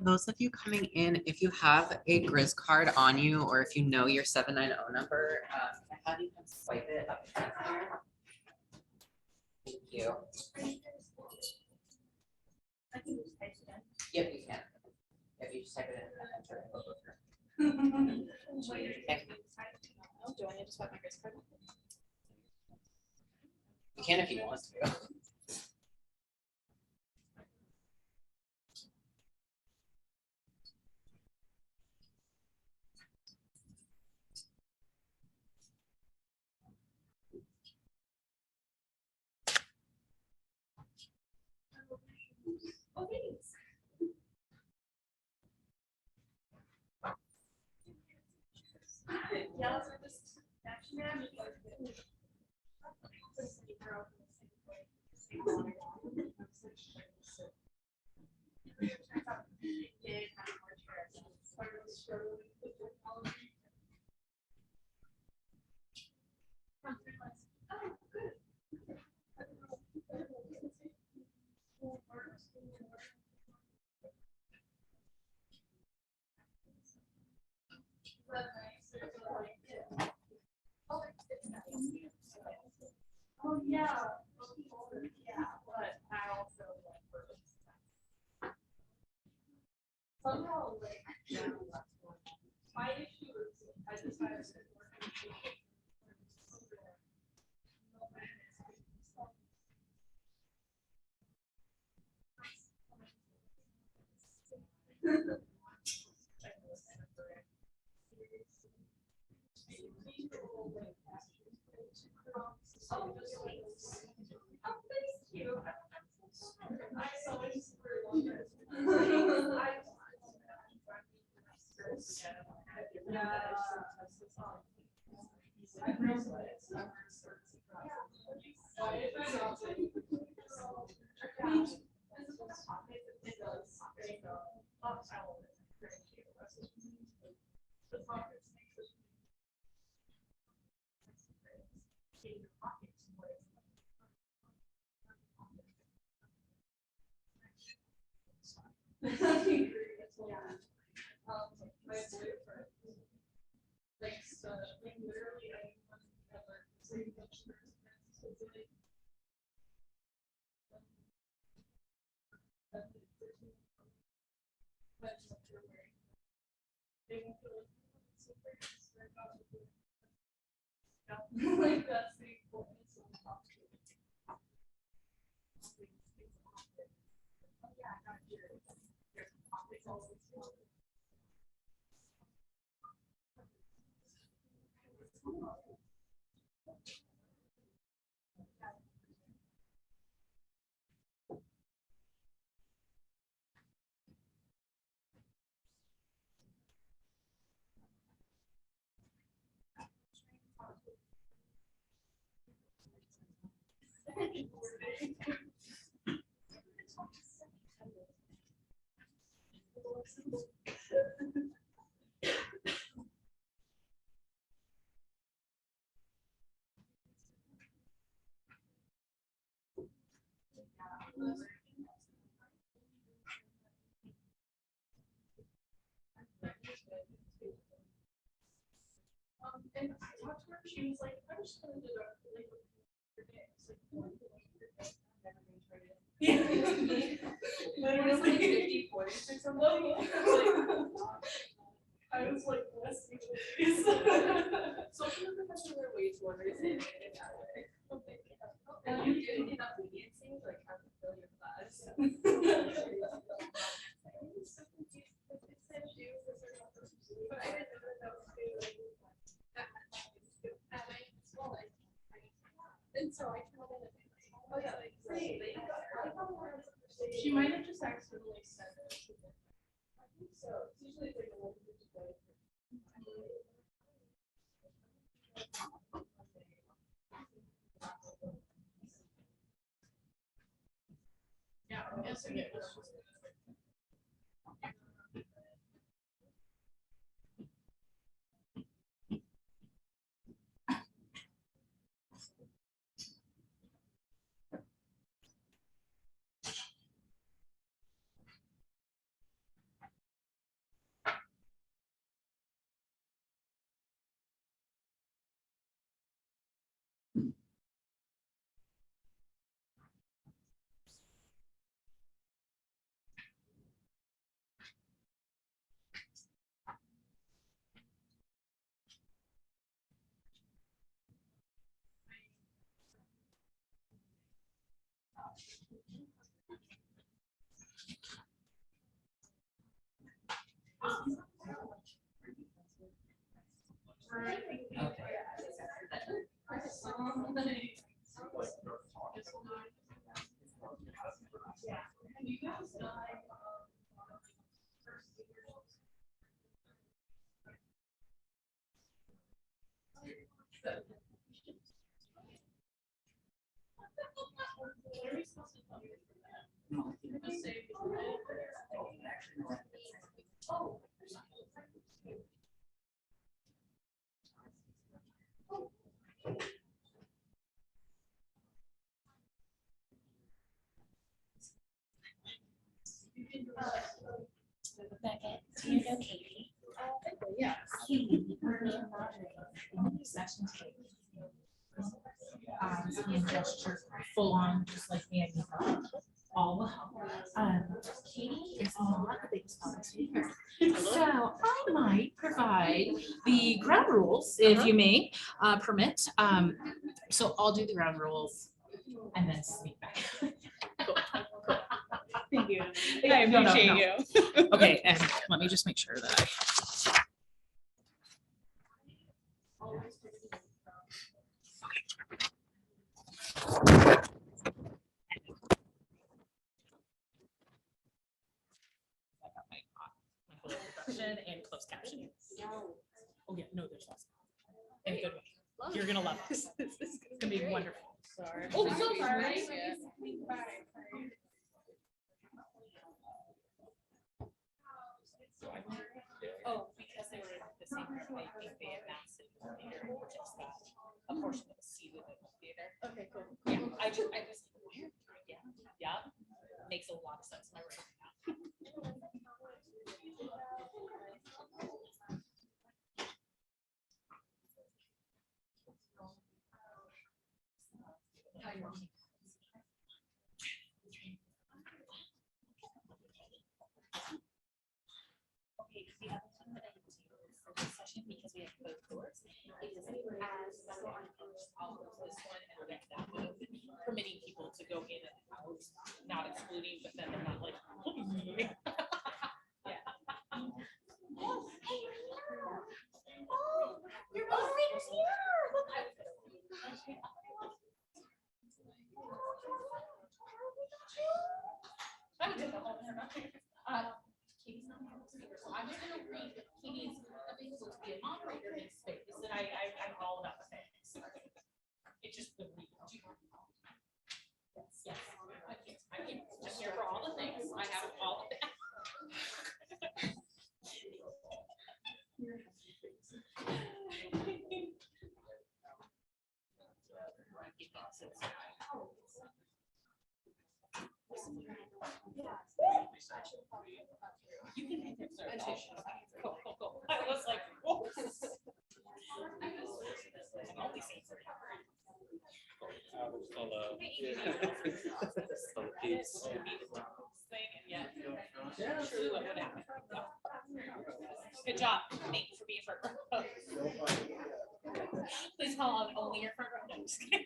For those of you coming in, if you have a Grizz card on you, or if you know your 790 number, can I have you come swipe it up here? Thank you. Yep, you can. If you just type it in and enter it, it'll go through. Okay. Do I need to swipe my Grizz card? You can if you want to. Oh, thanks. Yeah, so just actually, oh yeah, yeah, but I also like somehow like my issue is I decided to work oh, thank you. I so it's my boyfriend like literally anyone ever say like that's the importance of talking. Yeah, I got your topics always. And I talked to her, she was like, I'm just gonna do it like your day. Yeah. Literally 50 points or something. I was like, bless you, please. Social professors are way too understanding in that way. And you didn't get that leniency, like how to fill your class. And so I told her, oh yeah, like, she might have just accidentally said it. I think so. It's usually like a little bit together. Yeah, I'm guessing it was just. Beckett, do you know Katie? Yes. Katie, her name moderator, session tape. And gesture full on, just like the all the help. Katie is not a big speaker. So I might provide the ground rules, if you may, permit. So I'll do the ground rules and then speak back. Thank you. I No, no, appreciate no. you. Okay, and let me just make sure that I. I got my full introduction and closed captioning. Oh yeah, no, there's lots. In a good way. You're gonna love this. It's gonna be wonderful. Sorry. Oh, so sorry. Oh, because they were in the same room, I think they announced it later, just that a portion of the seat within the theater. Okay, cool. Yeah, I was like, where? Yeah, makes a lot of sense in my brain now. Okay, we have a ton that I need to do for this session because we have both doors. Because as so on I'll close this one and we'll get that one open, permitting people to go in and out, not excluding, but then they're not like. Yeah. Oh, hey, you're here. Oh, your moderator's here. Look, I did the whole Katie's not a speaker, so I'm just gonna read Katie's available to be a moderator in space, and I'm all about the things. It's just the read. Yes, I'm here for all the things. I have all of that. You can make it cool. I was like, whoa. I'm only saying for truly what would happen. Good job. Thank you for being front row. Please call on only your front row. No, I'm just kidding.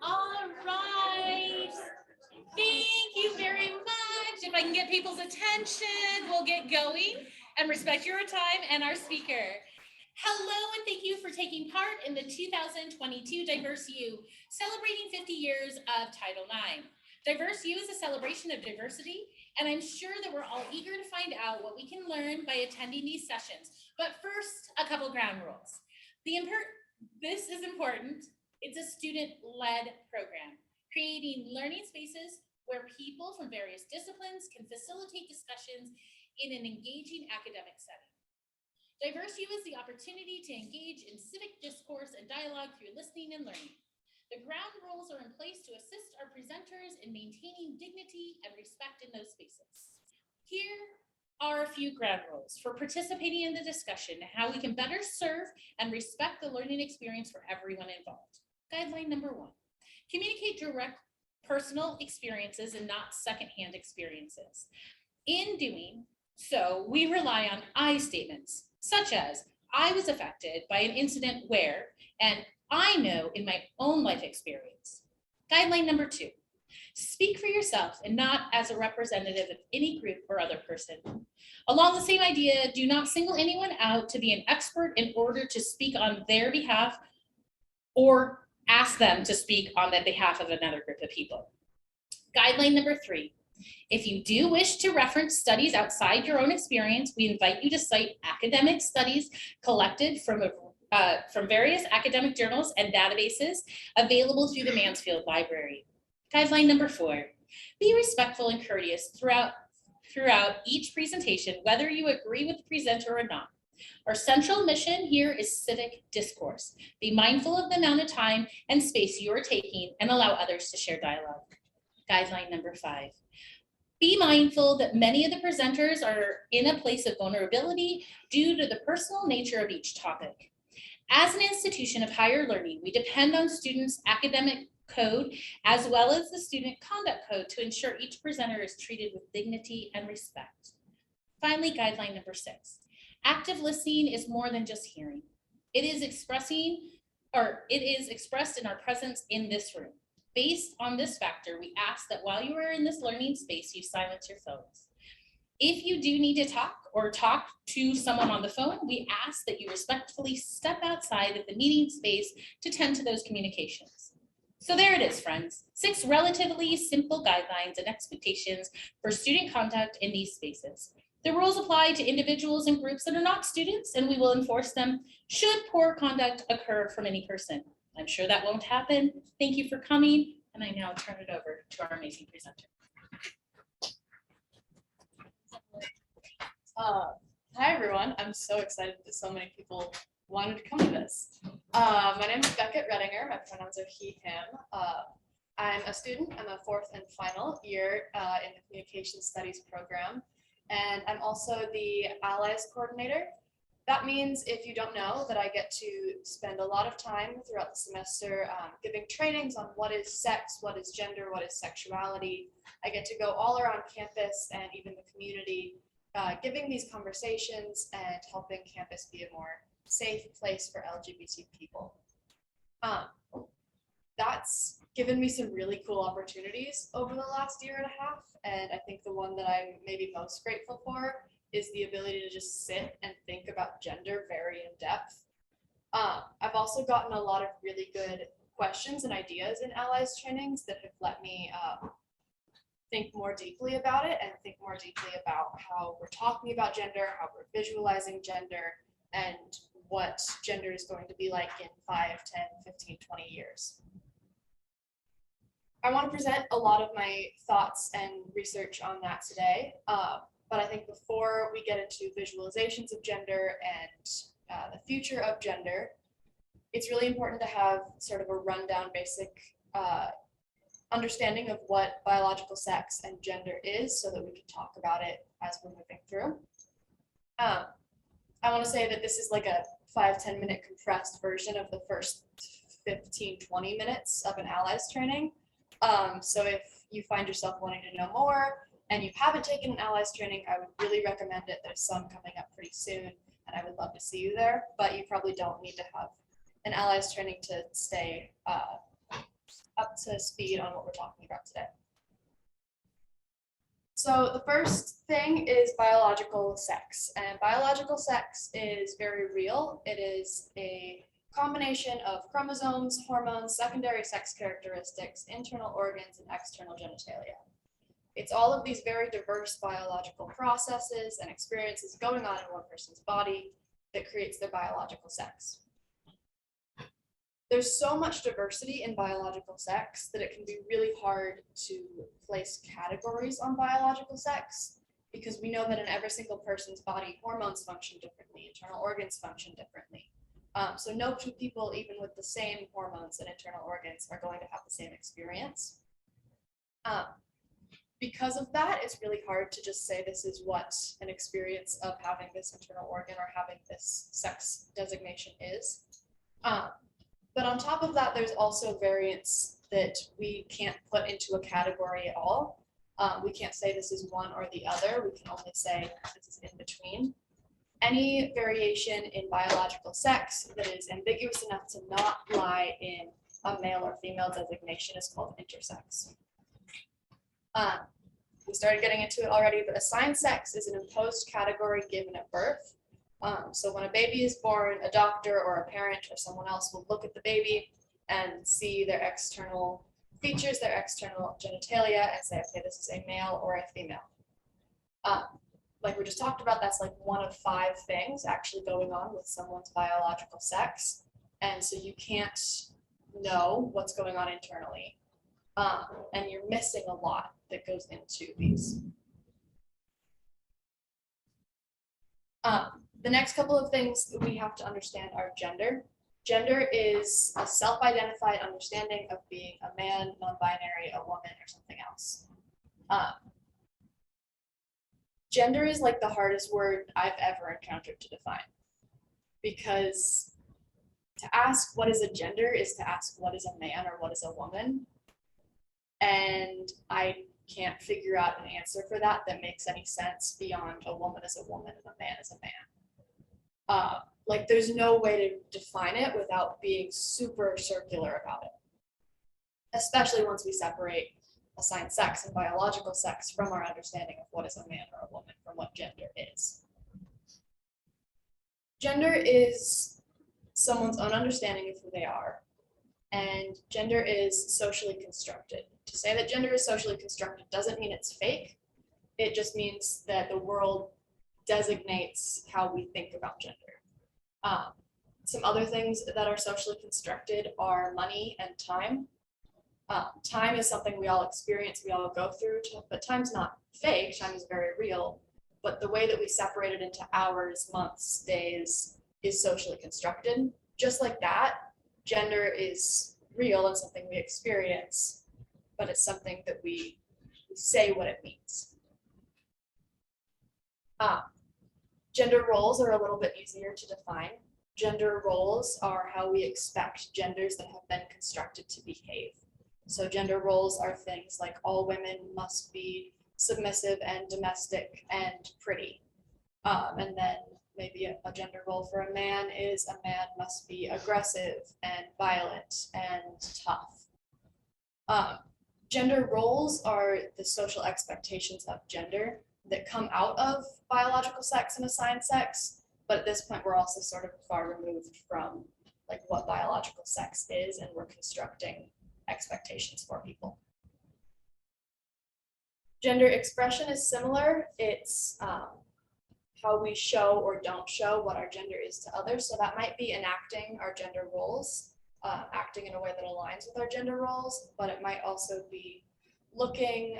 All right. Thank you very much. If I can get people's attention, we'll get going and respect your time and our speaker. Hello, and thank you for taking part in the 2022 Diverse U, celebrating 50 years of Title IX. Diverse U is a celebration of diversity, and I'm sure that we're all eager to find out what we can learn by attending these sessions. But first, a couple ground rules. This is important. It's a student-led program, creating learning spaces where people from various disciplines can facilitate discussions in an engaging academic setting. Diverse U is the opportunity to engage in civic discourse and dialogue through listening and learning. The ground rules are in place to assist our presenters in maintaining dignity and respect in those spaces. Here are a few ground rules for participating in the discussion, how we can better serve and respect the learning experience for everyone involved. Guideline number 1, communicate direct personal experiences and not secondhand experiences. In doing so, we rely on I statements, such as, I was affected by an incident where, and I know in my own life experience. Guideline number 2, speak for yourself and not as a representative of any group or other person. Along the same idea, do not single anyone out to be an expert in order to speak on their behalf or ask them to speak on the behalf of another group of people. Guideline number 3, if you do wish to reference studies outside your own experience, we invite you to cite academic studies collected from various academic journals and databases available through the Mansfield Library. Guideline number 4, be respectful and courteous throughout each presentation, whether you agree with the presenter or not. Our central mission here is civic discourse. Be mindful of the amount of time and space you are taking and allow others to share dialogue. Guideline number 5, be mindful that many of the presenters are in a place of vulnerability due to the personal nature of each topic. As an institution of higher learning, we depend on students' academic code as well as the student conduct code to ensure each presenter is treated with dignity and respect. Finally, guideline number 6, active listening is more than just hearing. It is expressed in our presence in this room. Based on this factor, we ask that while you are in this learning space, you silence your phones. If you do need to talk to someone on the phone, we ask that you respectfully step outside of the meeting space to tend to those communications. So there it is, friends. 6 relatively simple guidelines and expectations for student conduct in these spaces. The rules apply to individuals and groups that are not students, and we will enforce them should poor conduct occur from any person. I'm sure that won't happen. Thank you for coming, and I now turn it over to our amazing presenter. Hi everyone, I'm so excited that so many people wanted to come to this. My name is Beckett Redinger, my pronouns are he, him. I'm a student, I'm a 4th and final year in the Communication Studies program, and I'm also the Allies Coordinator. That means, if you don't know, that I get to spend a lot of time throughout the semester giving trainings on what is sex, what is gender, what is sexuality. I get to go all around campus and even the community, giving these conversations and helping campus be a more safe place for LGBT people. That's given me some really cool opportunities over the last year and a half, and I think the one that I'm maybe most grateful for is the ability to just sit and think about gender very in depth. I've also gotten a lot of really good questions and ideas in Allies trainings that have let me think more deeply about it and think more deeply about how we're talking about gender, how we're visualizing gender, and what gender is going to be like in 5, 10, 15, 20 years. I want to present a lot of my thoughts and research on that today. But I think before we get into visualizations of gender and the future of gender, it's really important to have sort of a rundown basic understanding of what biological sex and gender is so that we can talk about it as we're moving through. I want to say that this is like a 5-10 minute compressed version of the first 15-20 minutes of an Allies training. So if you find yourself wanting to know more, and you haven't taken an Allies training, I would really recommend it. There's some coming up pretty soon, and I would love to see you there, but you probably don't need to have an Allies training to stay up to speed on what we're talking about today. So the first thing is biological sex, and biological sex is very real. It is a combination of chromosomes, hormones, secondary sex characteristics, internal organs, and external genitalia. It's all of these very diverse biological processes and experiences going on in one person's body that creates their biological sex. There's so much diversity in biological sex that it can be really hard to place categories on biological sex, because we know that in every single person's body, hormones function differently, internal organs function differently. So no two people, even with the same hormones and internal organs, are going to have the same experience. Because of that, it's really hard to just say this is what an experience of having this internal organ or having this sex designation is. But on top of that, there's also variants that we can't put into a category at all. We can't say this is one or the other. We can only say this is in between. Any variation in biological sex that is ambiguous enough to not lie in a male or female designation is called intersex. We started getting into it already, but assigned sex is an imposed category given at birth. So when a baby is born, a doctor or a parent or someone else will look at the baby and see their external features, their external genitalia, and say, okay, this is a male or a female. Like we just talked about, that's like one of 5 things actually going on with someone's biological sex. And so you can't know what's going on internally. And you're missing a lot that goes into these. The next couple of things that we have to understand are gender. Gender is a self-identified understanding of being a man, non-binary, a woman, or something else. Gender is like the hardest word I've ever encountered to define, because to ask what is a gender is to ask what is a man or what is a woman. And I can't figure out an answer for that that makes any sense beyond a woman is a woman and a man is a man. Like there's no way to define it without being super circular about it, especially once we separate assigned sex and biological sex from our understanding of what is a man or a woman from what gender is. Gender is someone's own understanding of who they are, and gender is socially constructed. To say that gender is socially constructed doesn't mean it's fake. It just means that the world designates how we think about gender. Some other things that are socially constructed are money and time. Time is something we all experience, we all go through, but time's not fake, time is very real. But the way that we separate it into hours, months, days is socially constructed. Just like that, gender is real and something we experience, but it's something that we say what it means. Gender roles are a little bit easier to define. Gender roles are how we expect genders that have been constructed to behave. So gender roles are things like all women must be submissive and domestic and pretty. And then maybe a gender role for a man is a man must be aggressive and violent and tough. Gender roles are the social expectations of gender that come out of biological sex and assigned sex, but at this point we're also sort of far removed from like what biological sex is, and we're constructing expectations for people. Gender expression is similar. It's how we show or don't show what our gender is to others. So that might be enacting our gender roles, acting in a way that aligns with our gender roles, but it might also be looking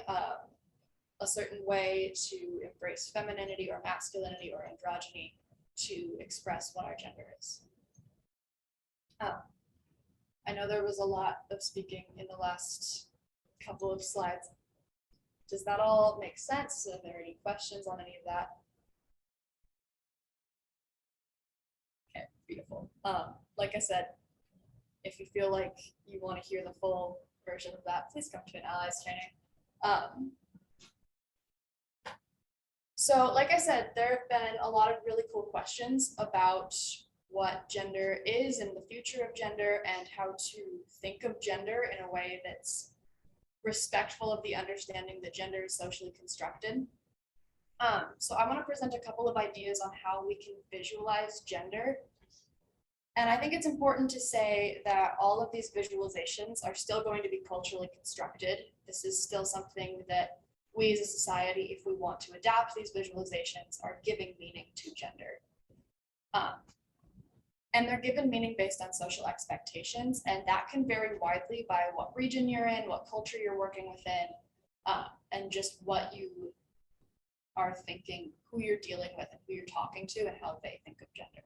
a certain way to embrace femininity or masculinity or androgyny to express what our gender is. I know there was a lot of speaking in the last couple of slides. Does that all make sense? Are there any questions on any of that? Okay, beautiful. Like I said, if you feel like you want to hear the full version of that, please come to an allies training. So like I said, there have been a lot of really cool questions about what gender is and the future of gender and how to think of gender in a way that's respectful of the understanding that gender is socially constructed. So I want to present a couple of ideas on how we can visualize gender. And I think it's important to say that all of these visualizations are still going to be culturally constructed. This is still something that we as a society, if we want to adapt these visualizations, are giving meaning to gender. And they're given meaning based on social expectations, and that can vary widely by what region you're in, what culture you're working within, and just what you are thinking, who you're dealing with, and who you're talking to, and how they think of gender.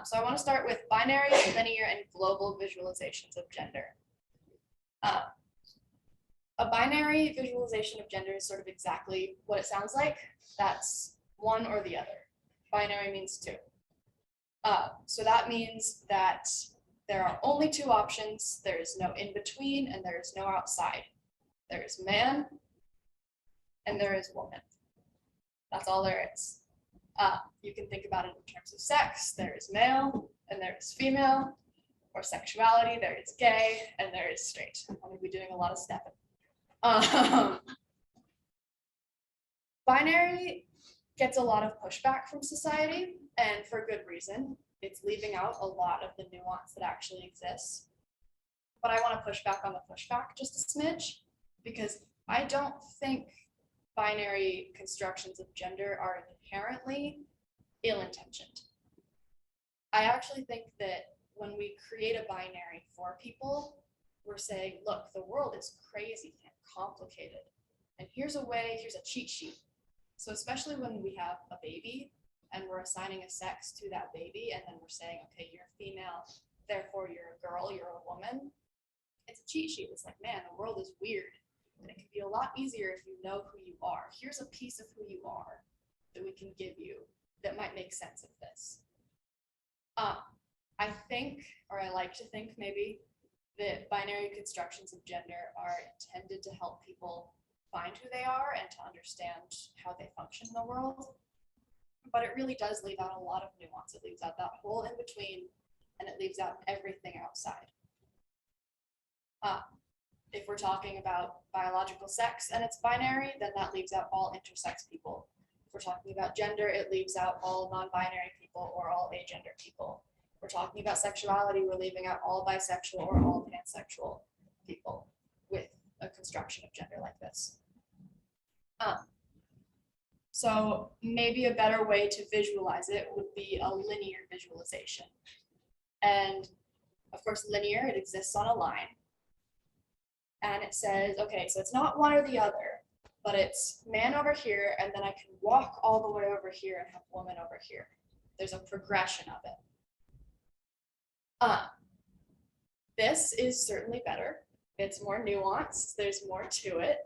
So I want to start with binary, linear, and global visualizations of gender. A binary visualization of gender is sort of exactly what it sounds like. That's one or the other. Binary means two. So that means that there are only two options. There is no in between and there is no outside. There is man and there is woman. That's all there is. You can think about it in terms of sex. There is male and there is female, or sexuality. There is gay and there is straight. I'm going to be doing a lot of stepping. Binary gets a lot of pushback from society, and for good reason. It's leaving out a lot of the nuance that actually exists. But I want to push back on the pushback just a smidge, because I don't think binary constructions of gender are inherently ill-intentioned. I actually think that when we create a binary for people, we're saying, look, the world is crazy and complicated, and here's a way, here's a cheat sheet. So especially when we have a baby and we're assigning a sex to that baby, and then we're saying, okay, you're female, therefore you're a girl, you're a woman. It's a cheat sheet. It's like, man, the world is weird. And it can be a lot easier if you know who you are. Here's a piece of who you are that we can give you that might make sense of this. I think, or I like to think maybe, that binary constructions of gender are intended to help people find who they are and to understand how they function in the world. But it really does leave out a lot of nuance. It leaves out that whole in between, and it leaves out everything outside. If we're talking about biological sex and it's binary, then that leaves out all intersex people. If we're talking about gender, it leaves out all non-binary people or all agender people. If we're talking about sexuality, we're leaving out all bisexual or all pansexual people with a construction of gender like this. So maybe a better way to visualize it would be a linear visualization. And of course, linear, it exists on a line. And it says, okay, so it's not one or the other, but it's man over here, and then I can walk all the way over here and have woman over here. There's a progression of it. This is certainly better. It's more nuanced. There's more to it.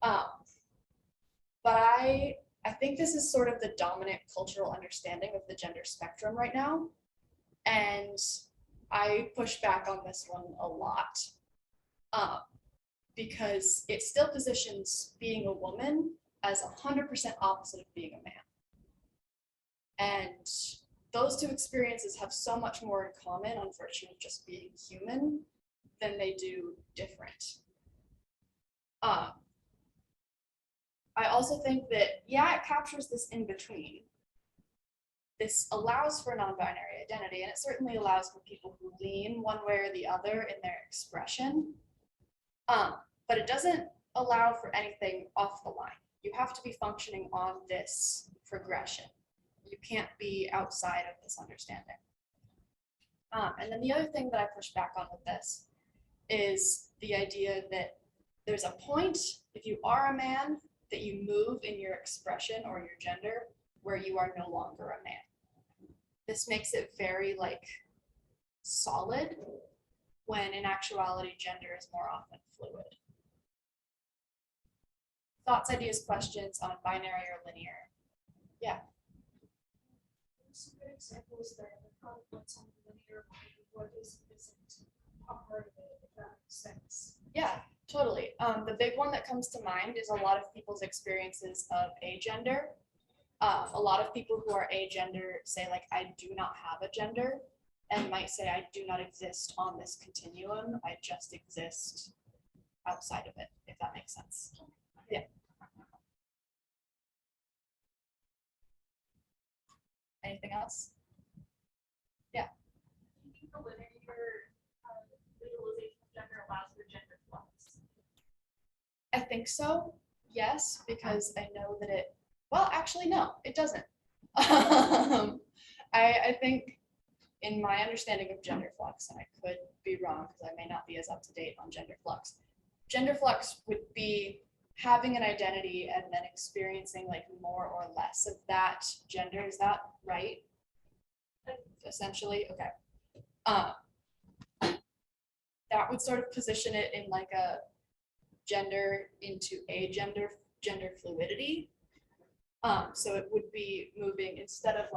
But I think this is sort of the dominant cultural understanding of the gender spectrum right now. And I push back on this one a lot. Because it still positions being a woman as 100% opposite of being a man. And those two experiences have so much more in common on virtue of just being human than they do different. I also think that, yeah, it captures this in between. This allows for non-binary identity, and it certainly allows for people who lean one way or the other in their expression. But it doesn't allow for anything off the line. You have to be functioning on this progression. You can't be outside of this understanding. And then the other thing that I push back on with this is the idea that there's a point, if you are a man, that you move in your expression or your gender where you are no longer a man. This makes it very solid, when in actuality, gender is more often fluid. Thoughts, ideas, questions on binary or linear? Yeah. Some good examples there of what's on the linear line, what isn't a part of it, if that makes sense. Yeah, totally. The big one that comes to mind is a lot of people's experiences of agender. A lot of people who are agender say, I do not have a gender, and might say, I do not exist on this continuum. I just exist outside of it, if that makes sense. Yeah. Anything else? Yeah. Do you think the linear visualization of gender allows for gender flux? I think so, yes, because I know that it, well, actually, no, it doesn't. I think in my understanding of gender flux, and I could be wrong because I may not be as up to date on gender flux would be having an identity and then experiencing more or less of that gender. Is that right? Essentially, okay. That would sort of position it in a gender into a gender fluidity. So it would be moving instead of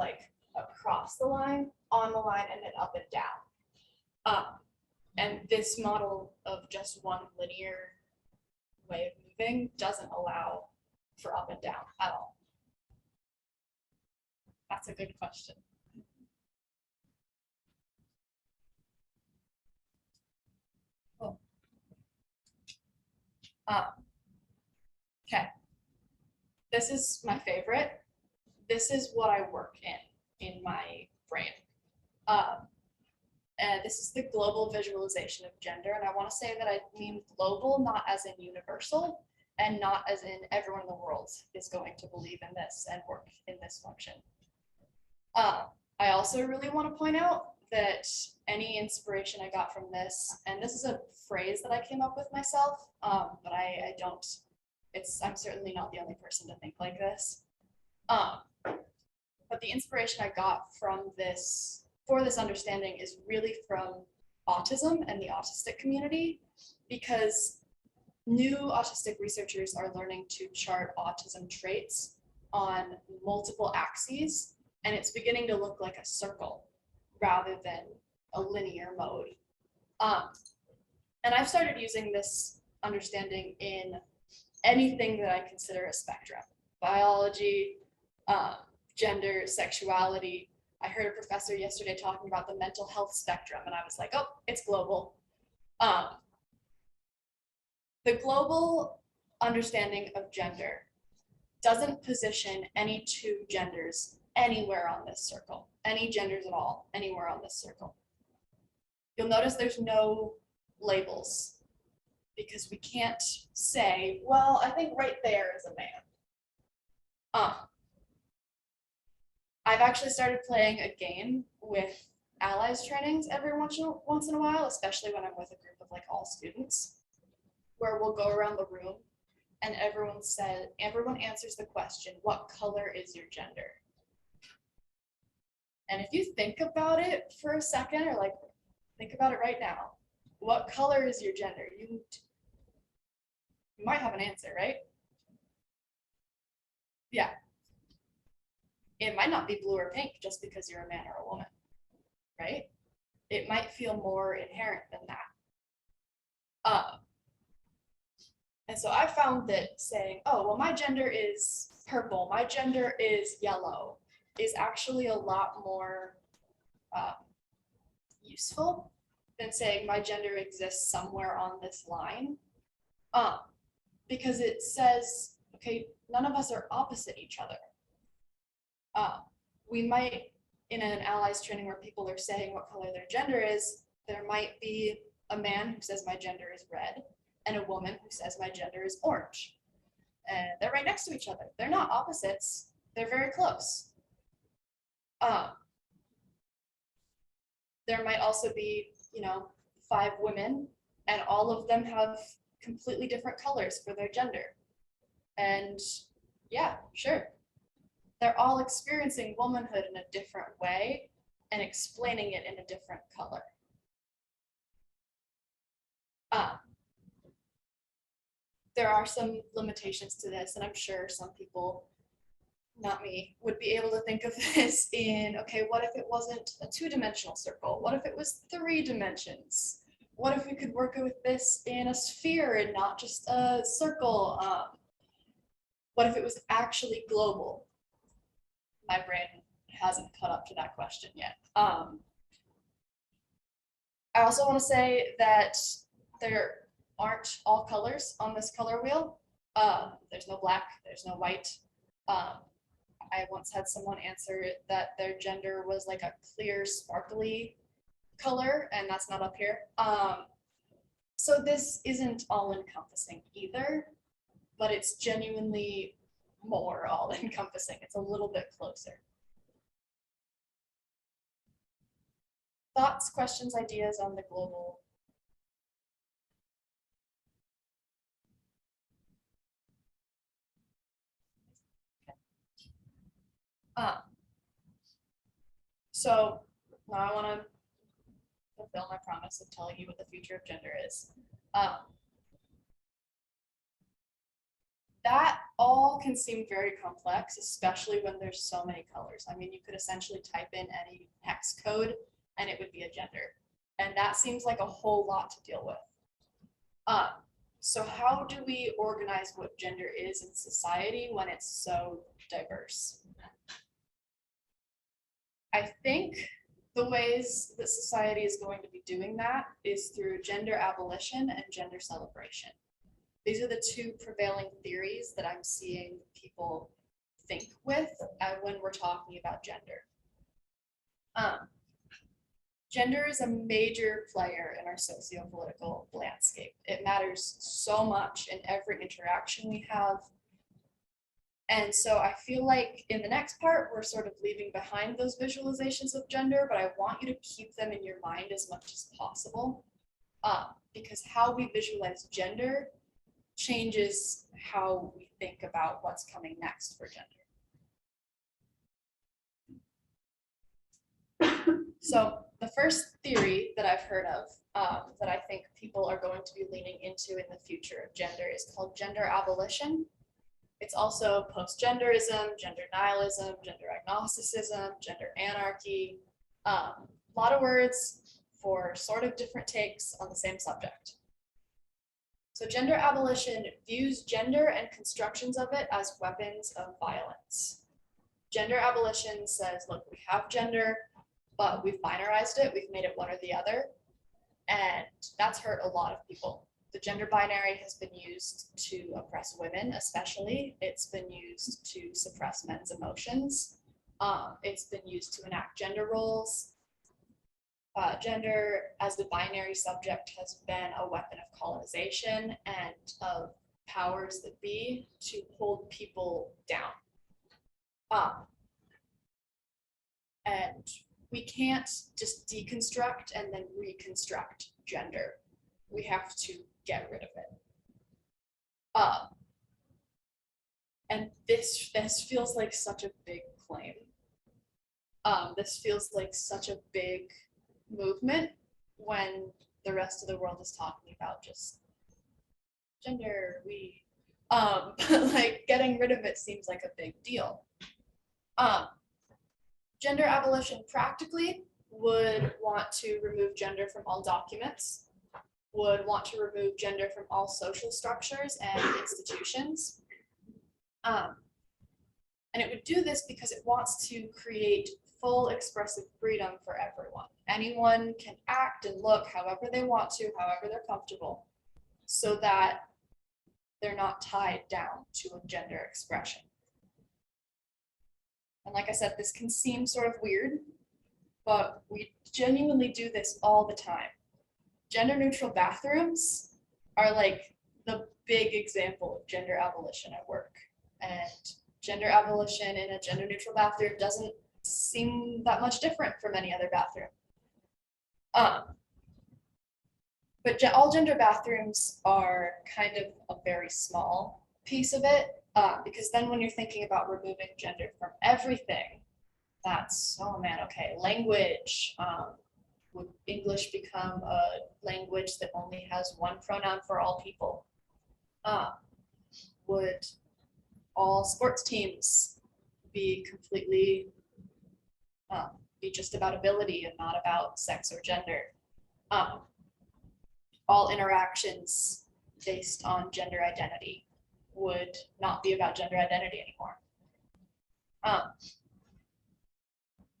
across the line, on the line, and then up and down. And this model of just one linear way of moving doesn't allow for up and down at all. That's a good question. Cool. Okay. This is my favorite. This is what I work in my brain. And this is the global visualization of gender. And I want to say that I mean global, not as in universal, and not as in everyone in the world is going to believe in this and work in this function. I also really want to point out that any inspiration I got from this, and this is a phrase that I came up with myself, but I don't, I'm certainly not the only person to think like this. But the inspiration I got from this, for this understanding, is really from autism and the autistic community, because new autistic researchers are learning to chart autism traits on multiple axes, and it's beginning to look like a circle rather than a linear mode. And I've started using this understanding in anything that I consider a spectrum: biology, gender, sexuality. I heard a professor yesterday talking about the mental health spectrum, and I was like, oh, it's global. The global understanding of gender doesn't position any two genders anywhere on this circle, any genders at all, anywhere on this circle. You'll notice there's no labels, because we can't say, well, I think right there is a man. I've actually started playing a game with allies trainings every once in a while, especially when I'm with a group of like all students, where we'll go around the room and everyone answers the question, what color is your gender? And if you think about it for a second, or like think about it right now, what color is your gender? You might have an answer, right? Yeah. It might not be blue or pink just because you're a man or a woman, right? It might feel more inherent than that. And so I found that saying, oh, well, my gender is purple, my gender is yellow, is actually a lot more useful than saying my gender exists somewhere on this line. Because it says, okay, none of us are opposite each other. We might, in an allies training where people are saying what color their gender is, there might be a man who says my gender is red and a woman who says my gender is orange. And they're right next to each other. They're not opposites, they're very close. There might also be, 5 women, and all of them have completely different colors for their gender. And yeah, sure. They're all experiencing womanhood in a different way and explaining it in a different color. There are some limitations to this, and I'm sure some people, not me, would be able to think of this in, okay, what if it wasn't a 2-dimensional circle? What if it was 3 dimensions? What if we could work with this in a sphere and not just a circle? What if it was actually global? My brain hasn't caught up to that question yet. I also want to say that there aren't all colors on this color wheel. There's no black, there's no white. I once had someone answer that their gender was like a clear, sparkly color, and that's not up here. So this isn't all-encompassing either, but it's genuinely more all-encompassing. It's a little bit closer. Thoughts, questions, ideas on the global? So now I want to fulfill my promise of telling you what the future of gender is. That all can seem very complex, especially when there's so many colors. I mean, you could essentially type in any hex code and it would be a gender. And that seems like a whole lot to deal with. So how do we organize what gender is in society when it's so diverse? I think the ways that society is going to be doing that is through gender abolition and gender celebration. These are the two prevailing theories that I'm seeing people think with when we're talking about gender. Gender is a major player in our socio-political landscape. It matters so much in every interaction we have. And so I feel like in the next part, we're sort of leaving behind those visualizations of gender, but I want you to keep them in your mind as much as possible, because how we visualize gender changes how we think about what's coming next for gender. So the first theory that I've heard of that I think people are going to be leaning into in the future of gender is called gender abolition. It's also post-genderism, gender nihilism, gender agnosticism, gender anarchy, a lot of words for sort of different takes on the same subject. So gender abolition views gender and constructions of it as weapons of violence. Gender abolition says, look, we have gender, but we've binarized it, we've made it one or the other, and that's hurt a lot of people. The gender binary has been used to oppress women, especially. It's been used to suppress men's emotions. It's been used to enact gender roles. Gender as the binary subject has been a weapon of colonization and of powers that be to hold people down. And we can't just deconstruct and then reconstruct gender. We have to get rid of it. And this feels like such a big claim. This feels like such a big movement when the rest of the world is talking about just gender. Like getting rid of it seems like a big deal. Gender abolition practically would want to remove gender from all documents, would want to remove gender from all social structures and institutions. And it would do this because it wants to create full expressive freedom for everyone. Anyone can act and look however they want to, however they're comfortable, so that they're not tied down to a gender expression. And like I said, this can seem sort of weird, but we genuinely do this all the time. Gender neutral bathrooms are like the big example of gender abolition at work. And gender abolition in a gender neutral bathroom doesn't seem that much different from any other bathroom. But all gender bathrooms are kind of a very small piece of it, because then when you're thinking about removing gender from everything, that's, oh man, okay, language. Would English become a language that only has one pronoun for all people? Would all sports teams be completely be just about ability and not about sex or gender? All interactions based on gender identity would not be about gender identity anymore.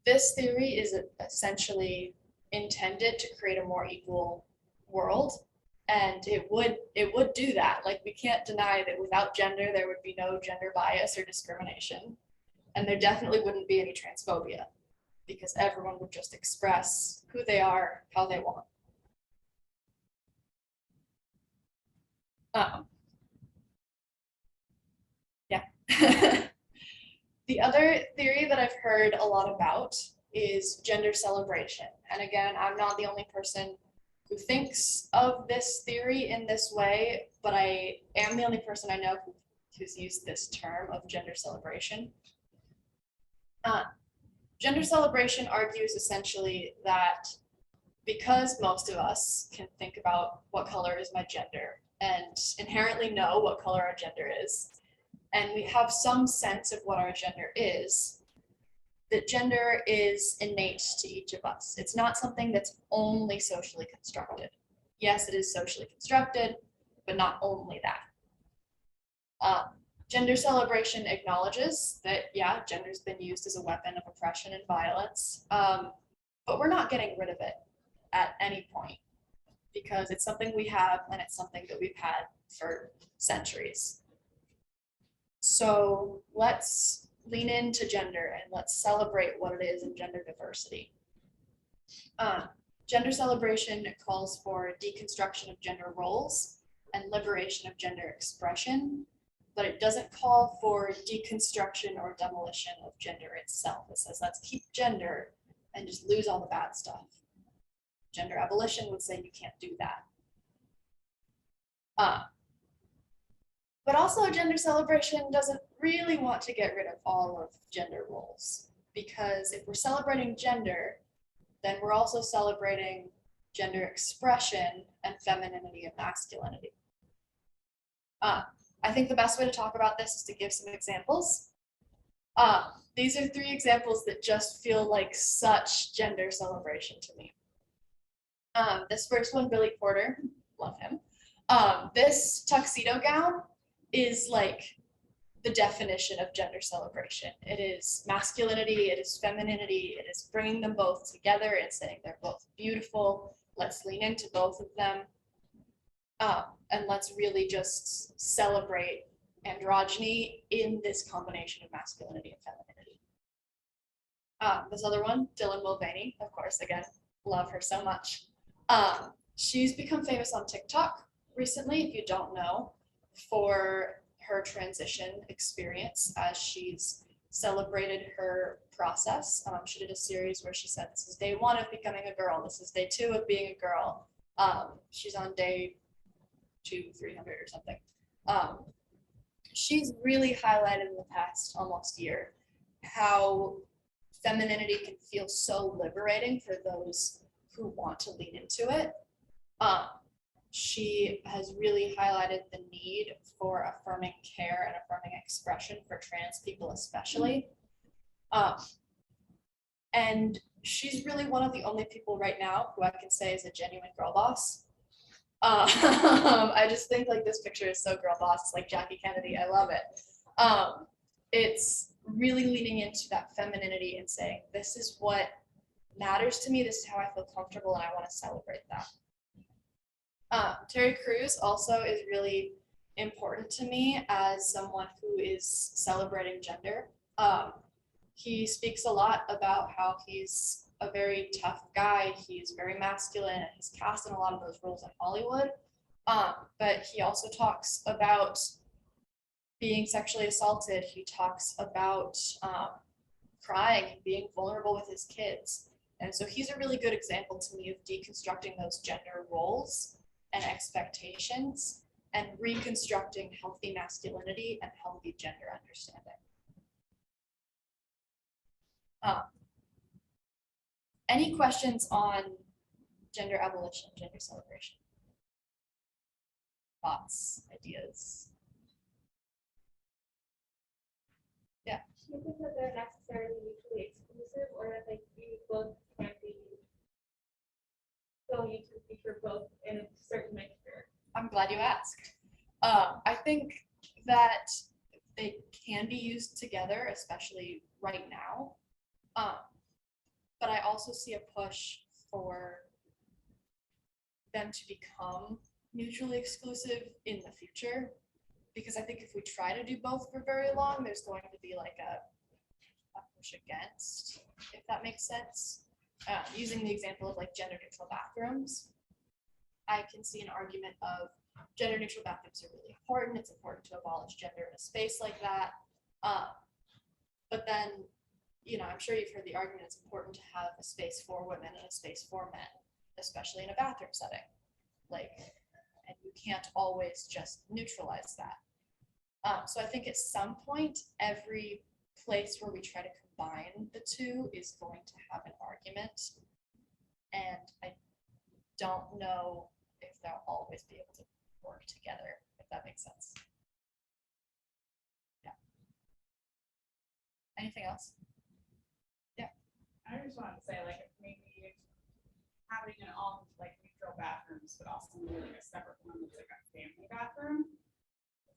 This theory is essentially intended to create a more equal world, and it would do that. Like, we can't deny that without gender there would be no gender bias or discrimination, and there definitely wouldn't be any transphobia, because everyone would just express who they are, how they want. Yeah. The other theory that I've heard a lot about is gender celebration. And again, I'm not the only person who thinks of this theory in this way, but I am the only person I know who's used this term of gender celebration. Gender celebration argues essentially that because most of us can think about what color is my gender and inherently know what color our gender is, and we have some sense of what our gender is, that gender is innate to each of us. It's not something that's only socially constructed. Yes, it is socially constructed, but not only that. Gender celebration acknowledges that, yeah, gender's been used as a weapon of oppression and violence, but we're not getting rid of it at any point because it's something we have and it's something that we've had for centuries. So let's lean into gender and let's celebrate what it is in gender diversity. Gender celebration calls for deconstruction of gender roles and liberation of gender expression, but it doesn't call for deconstruction or demolition of gender itself. It says let's keep gender and just lose all the bad stuff. Gender abolition would say you can't do that. But also gender celebration doesn't really want to get rid of all of gender roles, because if we're celebrating gender, then we're also celebrating gender expression and femininity and masculinity. I think the best way to talk about this is to give some examples. These are 3 examples that just feel like such gender celebration to me. This first one, Billy Porter, love him. This tuxedo gown is like the definition of gender celebration. It is masculinity, it is femininity, it is bringing them both together and saying they're both beautiful. Let's lean into both of them. And let's really just celebrate androgyny in this combination of masculinity and femininity. This other one, Dylan Mulvaney, of course, again, love her so much. She's become famous on TikTok recently, if you don't know, for her transition experience as she's celebrated her process. She did a series where she said, this is day 1 of becoming a girl. This is day 2 of being a girl. She's on day 300 or something. She's really highlighted in the past almost year how femininity can feel so liberating for those who want to lean into it. She has really highlighted the need for affirming care and affirming expression for trans people especially. And she's really one of the only people right now who I can say is a genuine girl boss. I just think like this picture is so girl boss, it's like Jackie Kennedy, I love it. It's really leaning into that femininity and saying, this is what matters to me, this is how I feel comfortable, and I want to celebrate that. Terry Crews also is really important to me as someone who is celebrating gender. He speaks a lot about how he's a very tough guy, he's very masculine, and he's cast in a lot of those roles in Hollywood. But he also talks about being sexually assaulted. He talks about crying and being vulnerable with his kids. And so he's a really good example to me of deconstructing those gender roles and expectations and reconstructing healthy masculinity and healthy gender understanding. Any questions on gender abolition, gender celebration? Thoughts, ideas? Yeah. Do you think that they're necessarily mutually exclusive, or that they both can be going into the future both in a certain mixture? I'm glad you asked. I think that they can be used together, especially right now. But I also see a push for them to become mutually exclusive in the future, because I think if we try to do both for very long, there's going to be like a push against, if that makes sense. Using the example of like gender neutral bathrooms, I can see an argument of gender neutral bathrooms are really important. It's important to abolish gender in a space like that. But then, you know, I'm sure you've heard the argument it's important to have a space for women and a space for men, especially in a bathroom setting. Like, and you can't always just neutralize that. So I think at some point, every place where we try to combine the two is going to have an argument. And I don't know if they'll always be able to work together, if that makes sense. Yeah. Anything else? I just wanted to say, like, if maybe having it all like neutral bathrooms, but also maybe like a separate one that's like a family bathroom,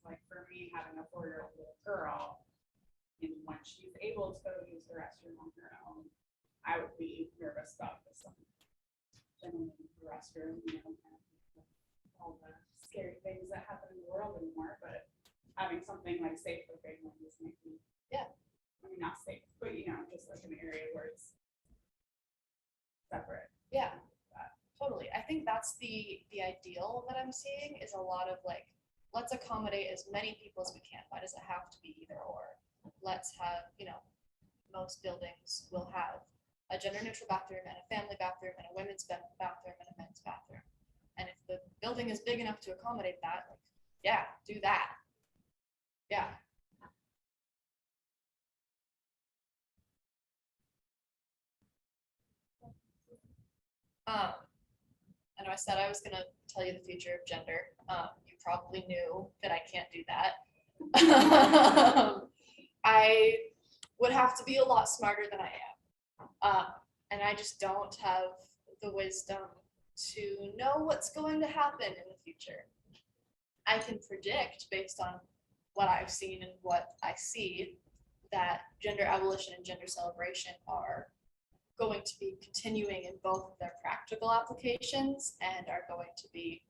like for me, having a 4-year-old little girl, and when she's able to go use the restroom on her own, I would be nervous about this. Generally, the restroom, kind of all the scary things that happen in the world anymore, but having something like safe for families might be, I mean, not safe, but just like an area where it's separate. Yeah, totally. I think that's the ideal that I'm seeing is a lot of like, let's accommodate as many people as we can. Why does it have to be either or? Let's have, most buildings will have a gender neutral bathroom and a family bathroom and a women's bathroom and a men's bathroom. And if the building is big enough to accommodate that, like, yeah, do that. Yeah. I know I said I was gonna tell you the future of gender. You probably knew that I can't do that. I would have to be a lot smarter than I am. And I just don't have the wisdom to know what's going to happen in the future. I can predict based on what I've seen and what I see that gender abolition and gender celebration are going to be continuing in both of their practical applications and are going to be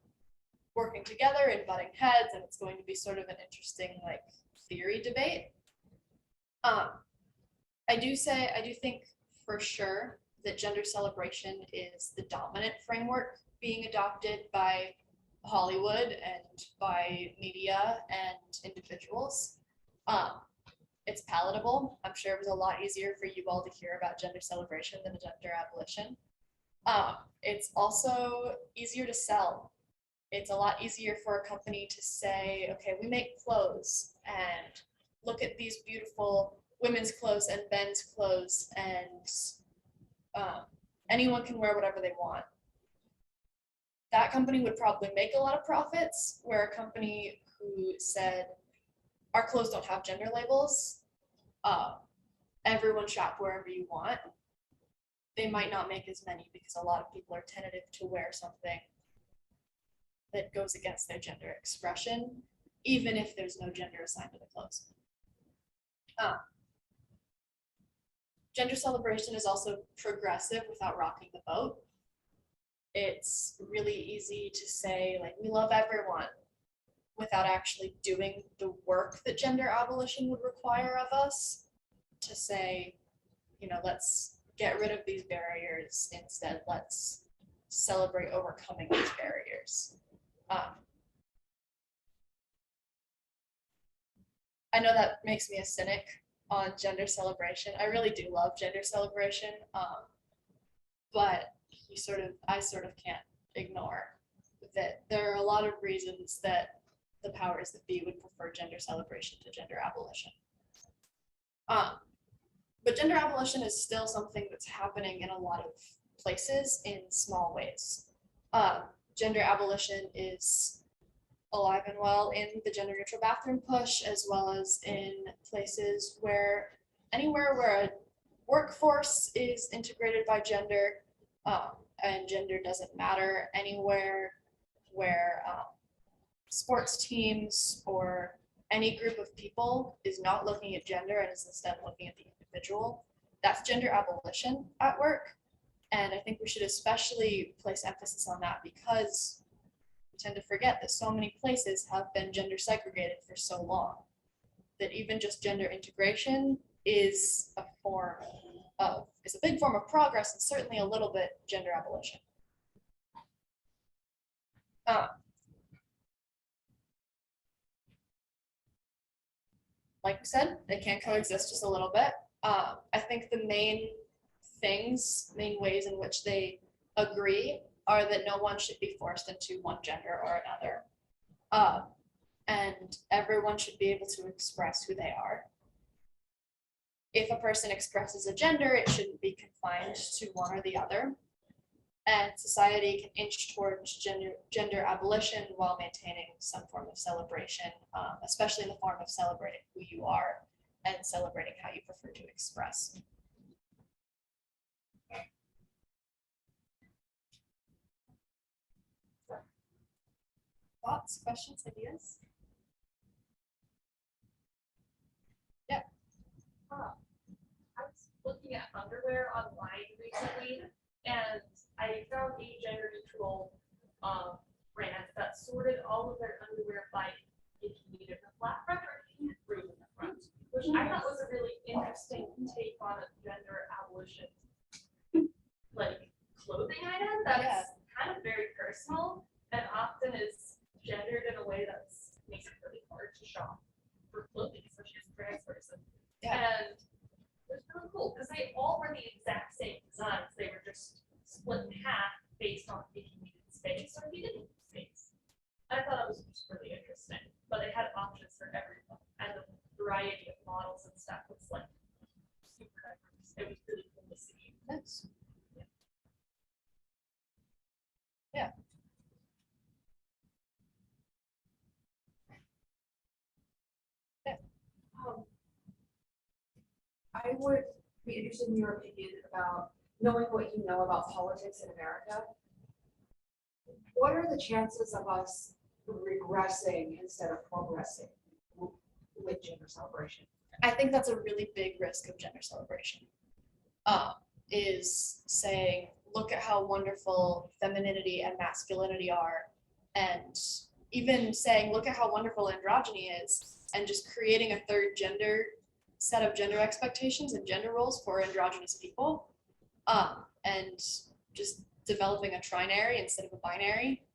working together and butting heads, and it's going to be sort of an interesting like theory debate. I do think for sure that gender celebration is the dominant framework being adopted by Hollywood and by media and individuals. It's palatable. I'm sure it was a lot easier for you all to hear about gender celebration than gender abolition. It's also easier to sell. It's a lot easier for a company to say, okay, we make clothes and look at these beautiful women's clothes and men's clothes, and anyone can wear whatever they want. That company would probably make a lot of profits, where a company who said, our clothes don't have gender labels, everyone shop wherever you want, they might not make as many because a lot of people are tentative to wear something that goes against their gender expression, even if there's no gender assigned to the clothes. Gender celebration is also progressive without rocking the boat. It's really easy to say, like, we love everyone, without actually doing the work that gender abolition would require of us to say, let's get rid of these barriers. Instead, let's celebrate overcoming these barriers. I know that makes me a cynic on gender celebration. I really do love gender celebration, but I sort of can't ignore that there are a lot of reasons that the powers that be would prefer gender celebration to gender abolition. But gender abolition is still something that's happening in a lot of places in small ways. Gender abolition is alive and well in the gender neutral bathroom push, as well as in places anywhere where a workforce is integrated by gender, and gender doesn't matter, anywhere where sports teams or any group of people is not looking at gender and is instead looking at the individual. That's gender abolition at work. And I think we should especially place emphasis on that because we tend to forget that so many places have been gender segregated for so long that even just gender integration is a big form of progress and certainly a little bit gender abolition. Like we said, they can coexist just a little bit. I think the main ways in which they agree are that no one should be forced into one gender or another. And everyone should be able to express who they are. If a person expresses a gender, it shouldn't be confined to one or the other. And society can inch towards gender abolition while maintaining some form of celebration, especially in the form of celebrating who you are and celebrating how you prefer to express. Thoughts, questions, ideas? I was looking at underwear online recently, and I found a gender neutral brand that sorted all of their underwear by if you needed a flat front or if you needed room in the front, which I thought was a really interesting take on a gender abolition like clothing item that's kind of very personal and often is gendered in a way that makes it really hard to shop for clothing, especially as a trans person. Yeah. And it was really cool because they all were the exact same designs. They were just split in half based on if you needed space or if you didn't need space. I thought it was just really interesting, but they had options for everyone, and the variety of models and stuff was like super diverse. It was really cool to see. Nice. I would be interested in your opinion about knowing what you know about politics in America. What are the chances of us regressing instead of progressing with gender celebration? I think that's a really big risk of gender celebration. Is saying, look at how wonderful femininity and masculinity are, and even saying, look at how wonderful androgyny is, and just creating a third gender set of gender expectations and gender roles for androgynous people, and just developing a trinary instead of a binary,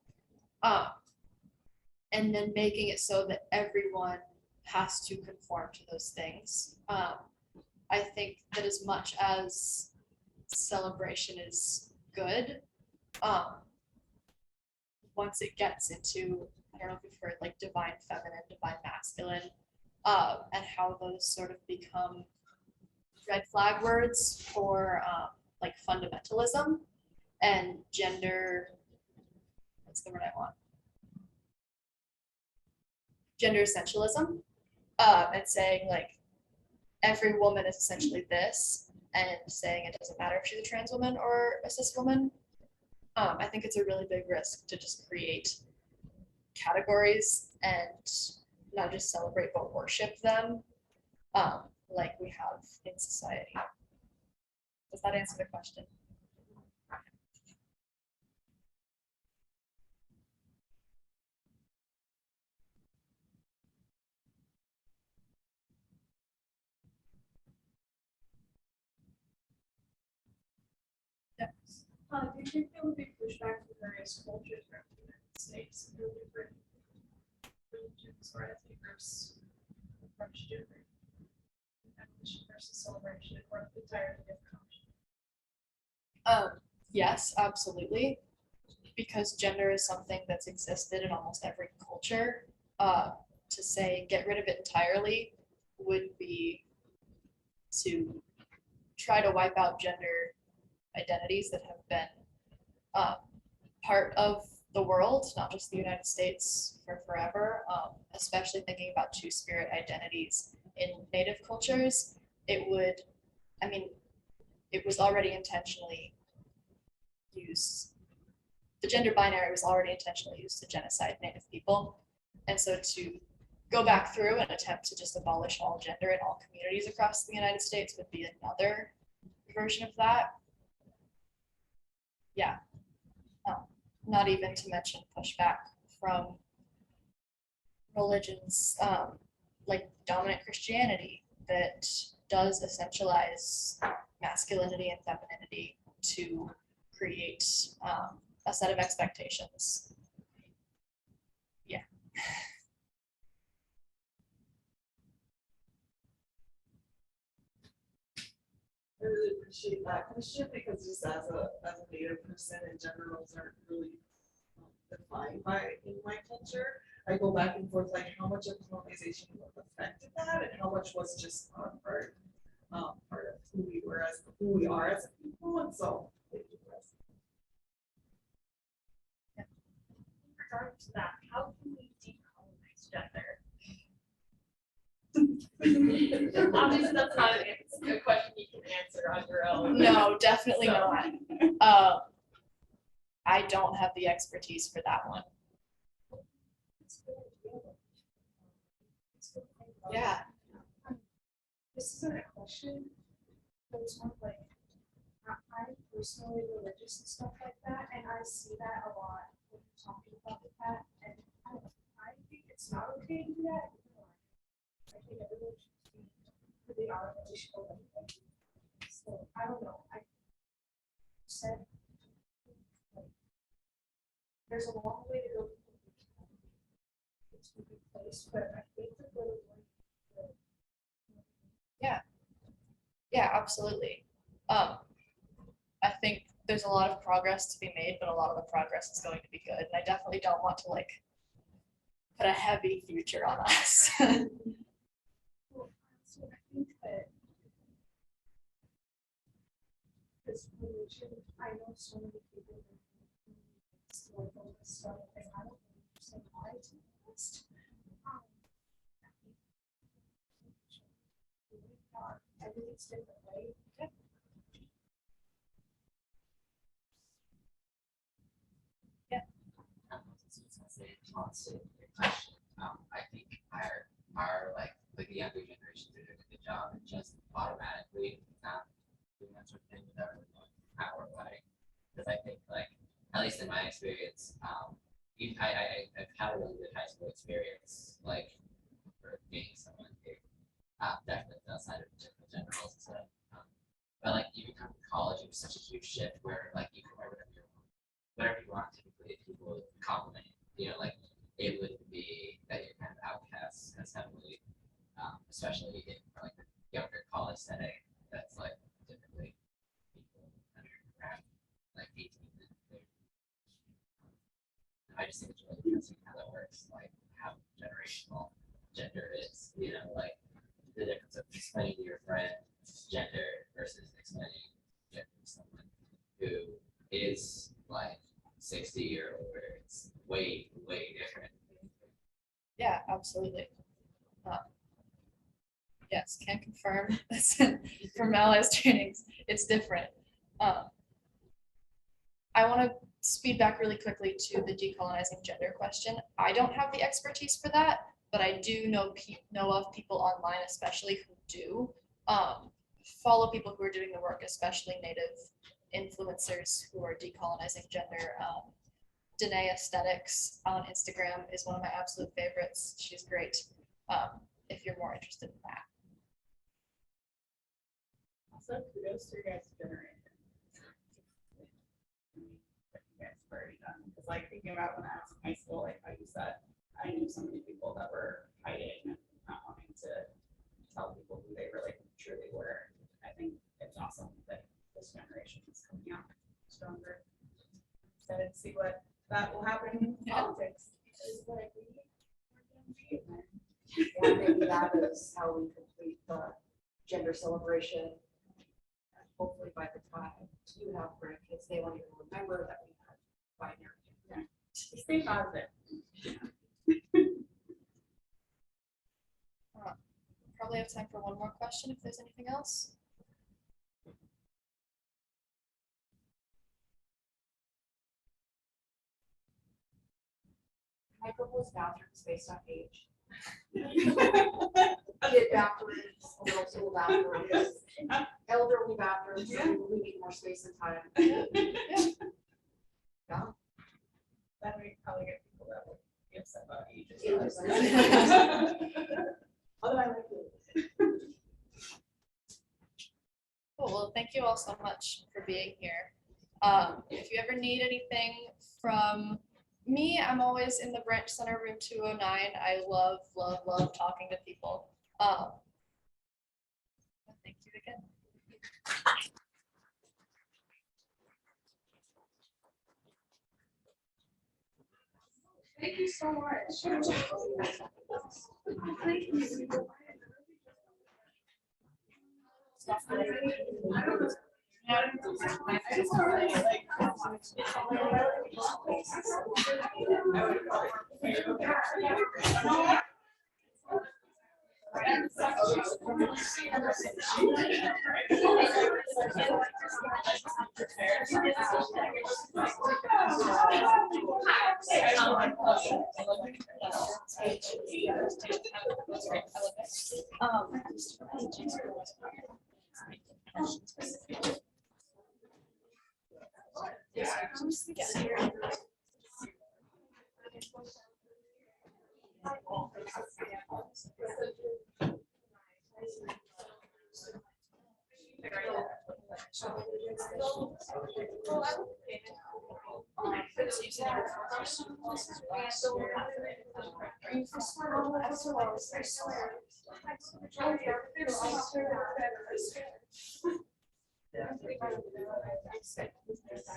and then making it so that everyone has to conform to those things. I think that as much as celebration is good, once it gets into, I don't know if you've heard like divine feminine, divine masculine, and how those sort of become red flag words for like fundamentalism and gender, what's the word I want? Gender essentialism, and saying like every woman is essentially this, and saying it doesn't matter if she's a trans woman or a cis woman. I think it's a really big risk to just create categories and not just celebrate but worship them, like we have in society. Does that answer the question? Do you think there would be pushback from various cultures around the United States and different religions or ethnic groups approach gender abolition versus celebration or entirely different option? Yes, absolutely. Because gender is something that's existed in almost every culture. To say get rid of it entirely would be to try to wipe out gender identities that have been part of the world, not just the United States, for forever, especially thinking about two-spirit identities in Native cultures. It would, I mean, it was already intentionally used, the gender binary was already intentionally used to genocide Native people. And so to go back through and attempt to just abolish all gender in all communities across the United States would be another version of that. Yeah. Not even to mention pushback from religions like dominant Christianity that does essentialize masculinity and femininity to create a set of expectations. Yeah. I really appreciate that question because just as a Native person and gender roles aren't really defined in my culture. I go back and forth like how much of colonization affected that and how much was just part of who we are as a people. And so In regard to that, how can we decolonize gender? Obviously, that's not a question you can answer on your own. No, definitely So- not. I don't have the expertise for that one. Yeah. this isn't a question, but it's more like, I'm personally religious and stuff like that, and I see that a lot when you're talking about that, and I think it's not okay to do that. I think everyone should be who they are, and they should go anyway. So, I don't know, I said, like, there's a long way to go. It's a good place, but I think the good one. Yeah, absolutely. I think there's a lot of progress to be made, but a lot of the progress is going to be good. And I definitely don't want to like put a heavy future on us. Well, so I think that this religion, I know so many people that still don't study, and I don't understand why it's missed. Everything's different, right? Constant reflection. I think our like the younger generations are doing a good job and just automatically not doing that sort of thing without really knowing how or why. Because I think like at least in my experience, I've had a really good high school experience, like for being someone who definitely outside of typical generals and stuff. But like even coming to college, it was such a huge shift where like you can wear whatever you want. Typically, if people would compliment you. You know, like it would be that you're kind of outcast as heavily, especially in like the younger college setting. That's like typically people that are around like 18. I just think it's really interesting how that works, like how generational gender is. You know, like the difference of explaining to your friend gender versus explaining gender to someone who is like 60 or older. It's way different. Yeah, absolutely. Yes, can confirm from LS trainings, it's different. I want to speed back really quickly to the decolonizing gender question. I don't have the expertise for that, but I do know of people online, especially who do follow people who are doing the work, especially Native influencers who are decolonizing gender. Danae Aesthetics on Instagram is one of my absolute favorites. She's great. If you're more interested in that. Also, kudos to your guys' generation. What you guys have already done. Because like thinking about when I was in high school, like how you said, I knew so many people that were hiding and not wanting to tell people who they really truly were. I think it's awesome that this generation is coming out stronger. Excited to see what that will happen in politics. Or maybe that is how we complete the gender celebration. And hopefully by the time you have grandkids, they won't even remember that we had binary. Stay positive. Probably have time for one more question if there's anything else. I propose bathrooms based on age. Kid bathrooms, middle school bathrooms, elderly bathrooms, so we need more space and time. Yeah. Then we probably get people that would be upset about ages. What do I like it? Cool. Well, thank you all so much for being here. If you ever need anything from me, I'm always in the branch center room 209. I love talking to people. Thank you again. Thank you so much.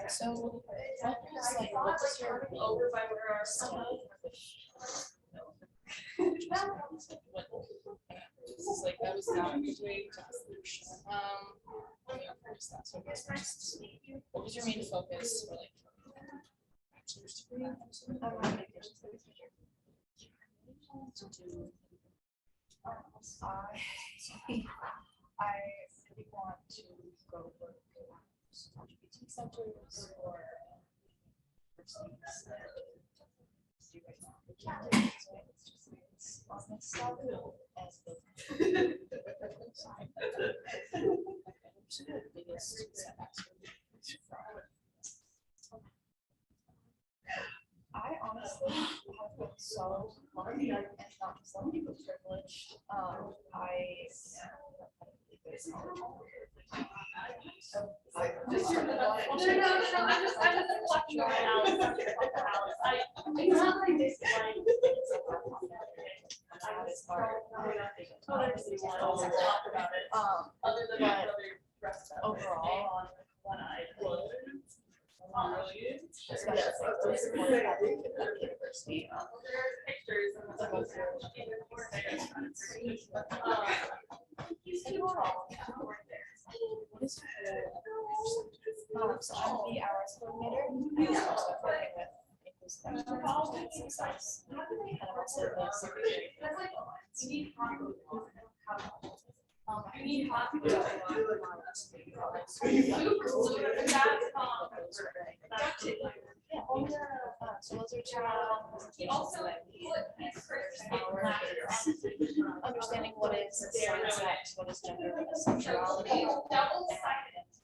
So, what's your Over by where our son. This is like, that was not doing. What was your main focus for like? Bachelor's degree? I really want to go work at LGBT centers or universities that do right now. We can't do it, so it's just it's on this stuff as the biggest setbacks for me. I honestly have been so lucky and not just lucky but privileged. Overall, when I was university, Pictures and so I'm the hours coordinator. I'm also working with inclusive success. And I'm also the secretary. So those are two understanding what is sex, what is gender, what is sexuality.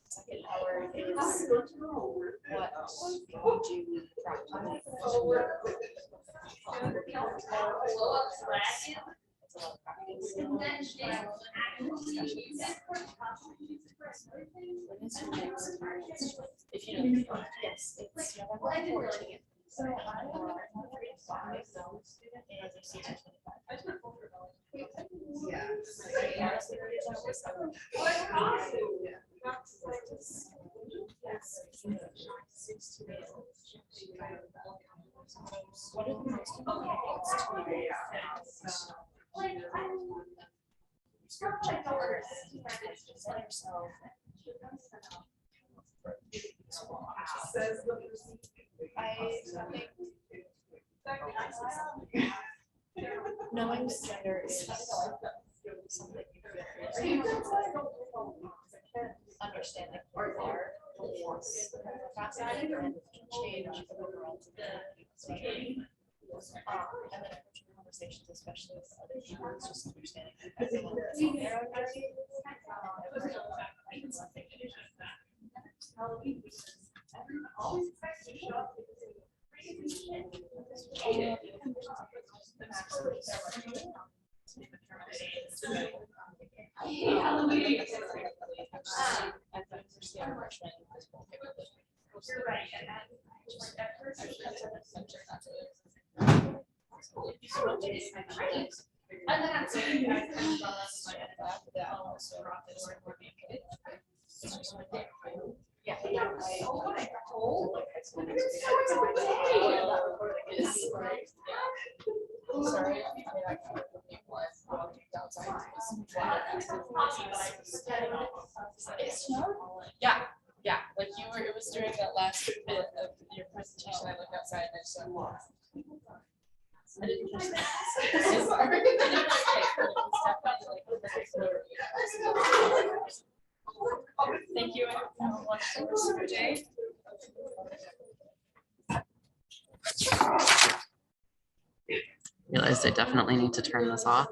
Second hour is what can we do practically. It's a lot of practice. If you know, yes, it's November 14th. So I'm a grade 5 film student and a season 25. Yeah. Honestly, what are the most important things Says the I think knowing that gender is something you feel understanding who you are is fascinating and can change the world. And then approaching conversations, especially with other people, is just understanding that everyone has their own journey. You're right. And then I'm saying, Yeah, yeah, like you were, it was during that last bit of your presentation, I looked outside and I just went, wow. I didn't catch that. Sorry. Thank you. Have a wonderful rest of your day. Realized I definitely need to turn this off.